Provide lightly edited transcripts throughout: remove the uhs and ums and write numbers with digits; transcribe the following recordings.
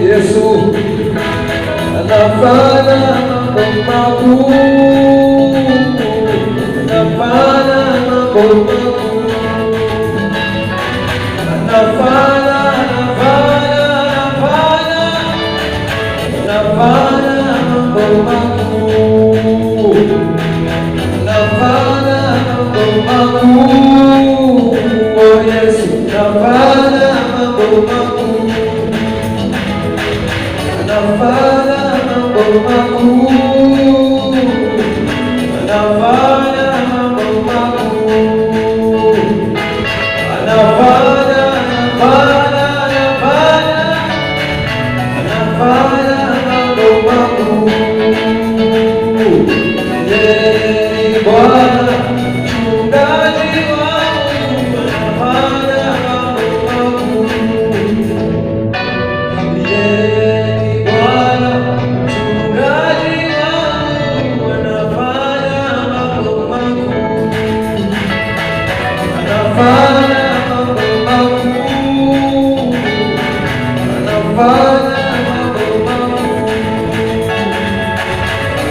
Yesu anafanya mambo makuu, anafanya mambo makuu, anafanya mambo makuu, anafanya mambo makuu. Oh Yesu anafanya mambo makuu, anafanya mambo makuu, anafanya mambo makuu, anafanya mambo makuu. Yeye ni Bwana mchungaji wangu, anafanya mambo makuu.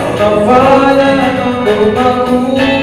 Anafanya mambo makuu.